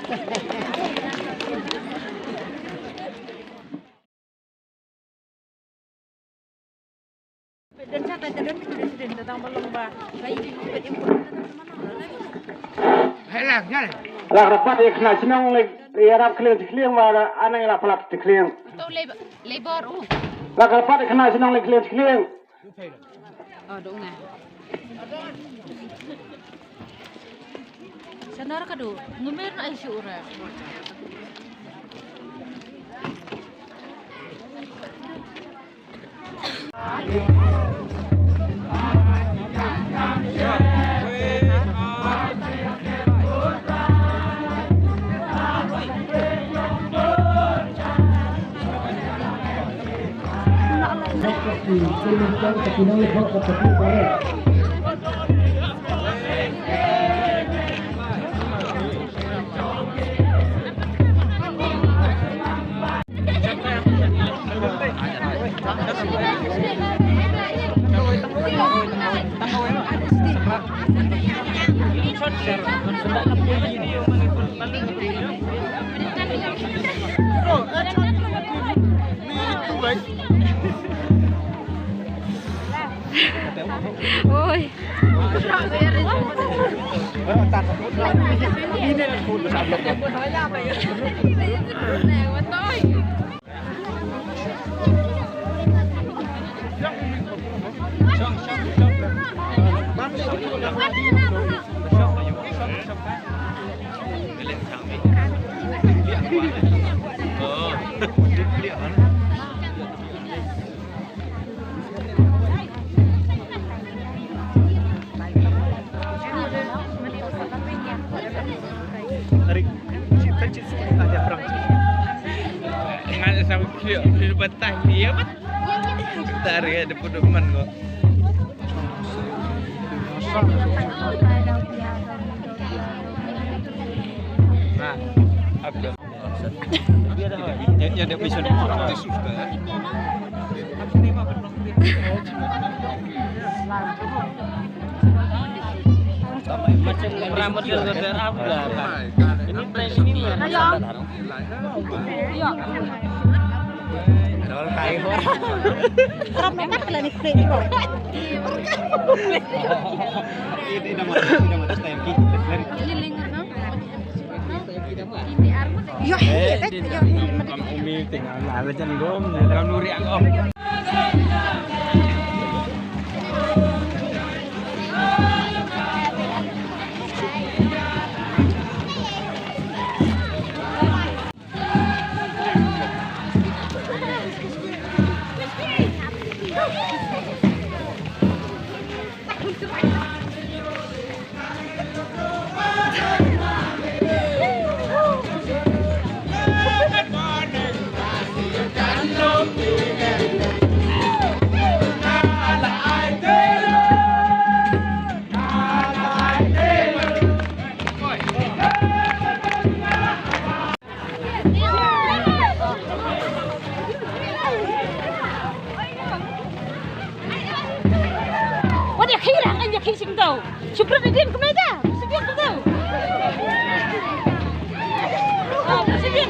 Dan saya tadi presiden datang berlomba kayak ini impor Lah rapat ya kena senang ya rap kalian mana anak yang lapar kalian. itu labor Lah rapat ya kena senang kalian. oh dong nah sanar kado ngumir na isyura Oi. Di betah dia mat. Tarik ada pedoman kok. Nah, apa? Ya ada episode macam rambut dan apa? Ini tren ini ya. Iya. Kalau kayu orang memang klinik klinik kok. Ini nama stempki. Ini armut. Yo, umi tinggal ala jan gom, dalam nuri angom. Syukur din kemeja. Presiden betul. Oh, presiden.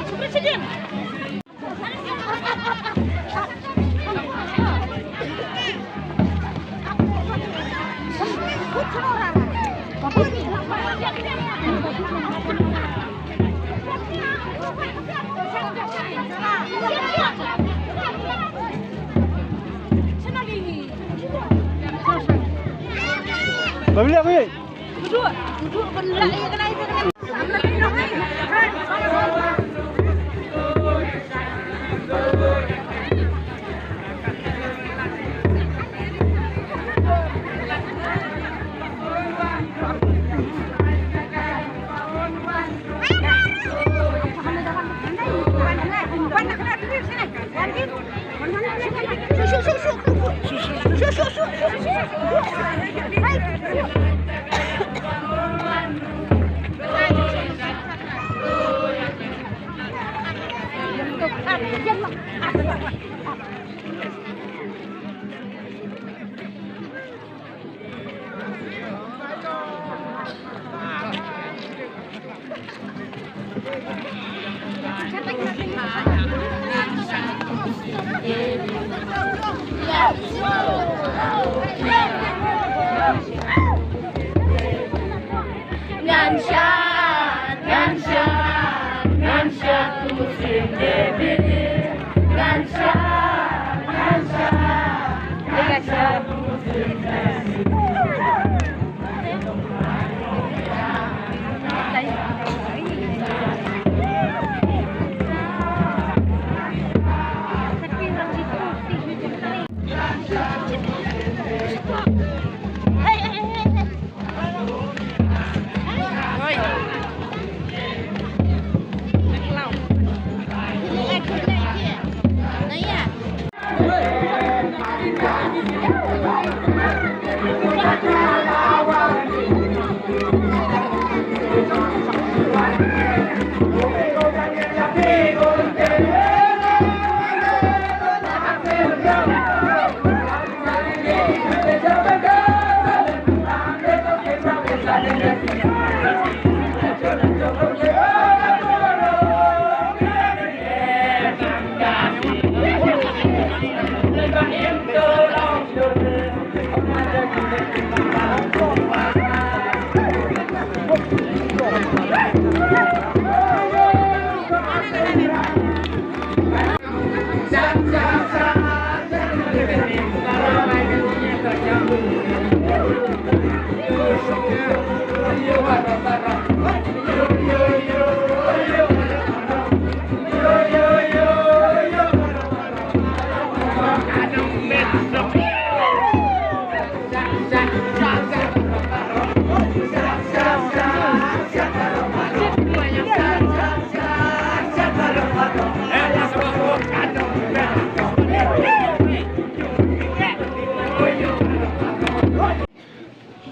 Beli apa ya? Duduk benda ya kena itu kan.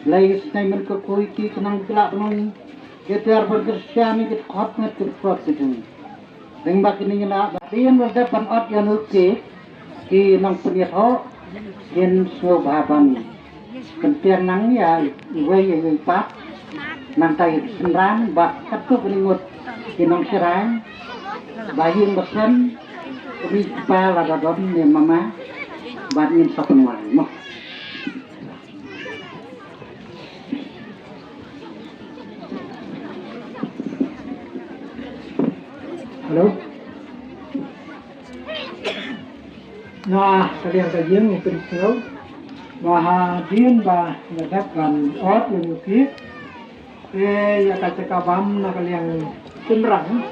Lagi saya menekui ki kenang kelak penong kita berkerjaan kita hot net kita itu. Dengan begini lah, bagian berdepan ot yang oke ki nang penyeho yang sobaban. Kentian nang ya iwe pak nang tay senran bak katu peningut ki nang serai bayin besen kami kepala dadon ni mama batin sapenwai moh. Halo. Nah, kalian kajian mungkin tahu bahwa din bah mendapatkan ot yang ukit, ya kacakabam na kalian cenderang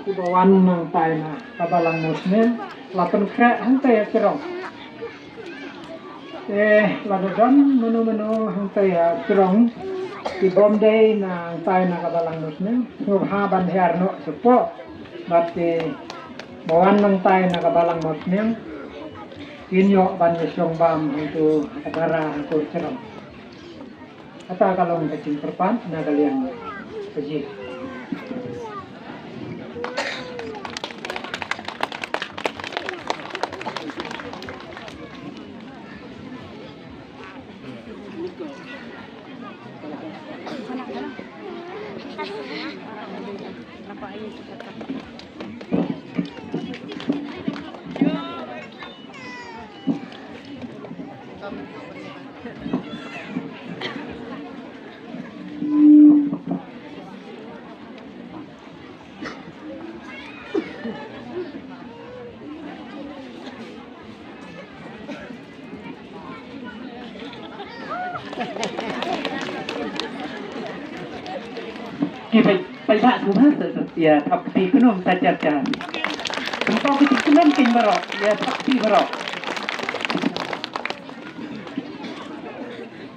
ibawan nang tay na kabalang muslim, lapan kre hantai cerong. Ladodan menu hantai cerong di Bombay na tay na kabalang muslim, subhaban herno sepo. Berarti bawan nang tay na kabalang muslim inyo ban yesong bam untuk agara untuk cerong. Kata kalau kecil perpan na kalian kaji.ไปบ้านผู้พักเสียทับปีขนมตาจัดจานผมต้องไปติดขนมกินมาหรอกอย่าทับปีมาหรอก Hãy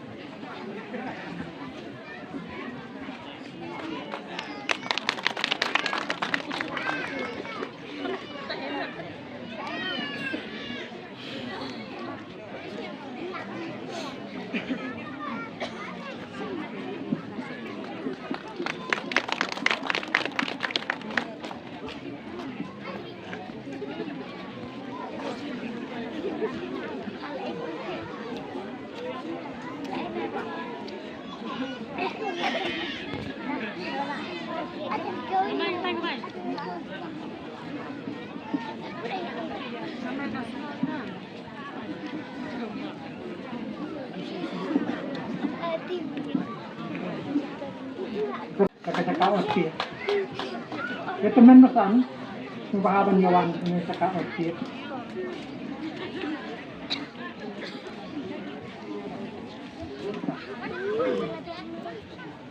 subscribe cho kênh Ghiền Mì Gõ để không bỏ lỡ cakap okey. Ya teman masan, subahaban yawan ini cakap okey.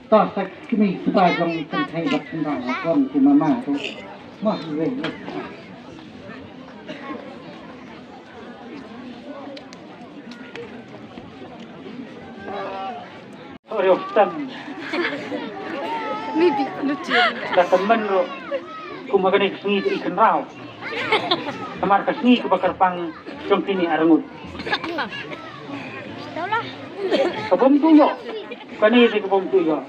Toh saya kini supaya dong tentai berkembang, kon si mama tu, mah weh. Oriostan. Mimpi lucu. Dah teman lo, ku makan sengi ikan rau. Kamar kesni ku bakar pang jong tini arangut. Kebom tuyo, kani si kebom tuyo.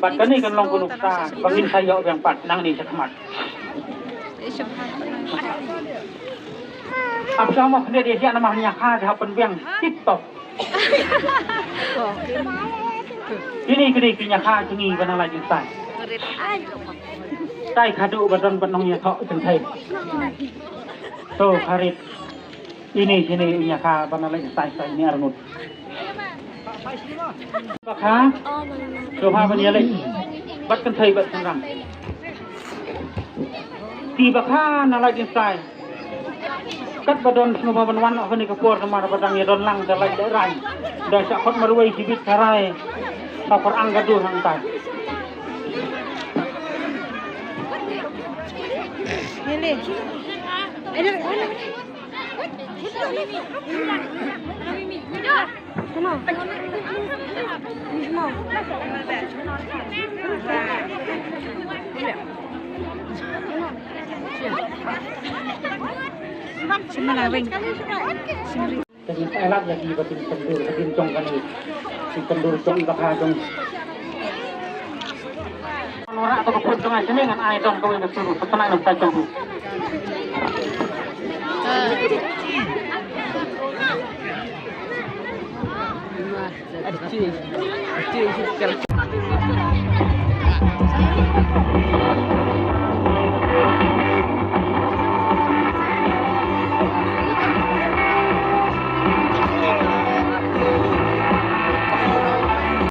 Bat kani kan long kunuk ta, bangin sayo yang pat nang ni sakmat. Apa sama kena dia siap namanya khas hapen biang TikTok. Ini kini punya khas cengi benar lagi sai. Sai kadu badan benongnya tok jengkai. So karit ini sini punya khas benar lagi sai ini arnut. Bakha, coba menyalai, bat kentai bat senang. Ti bakha nalai insai. Kat badan semua badan apa ni kepur sama badang ya don lang dalai darai. Dah sakot meruai hibit karai. Sapor anggaduh hantai. Ini. Semana ring. Dengan elat lagi batin kendur, batin cong kan ni. Si kendur cong bakha cong. Norak atau keput cong aja dengan air dong kau yang betul. Setenang dong cong tu. Acik.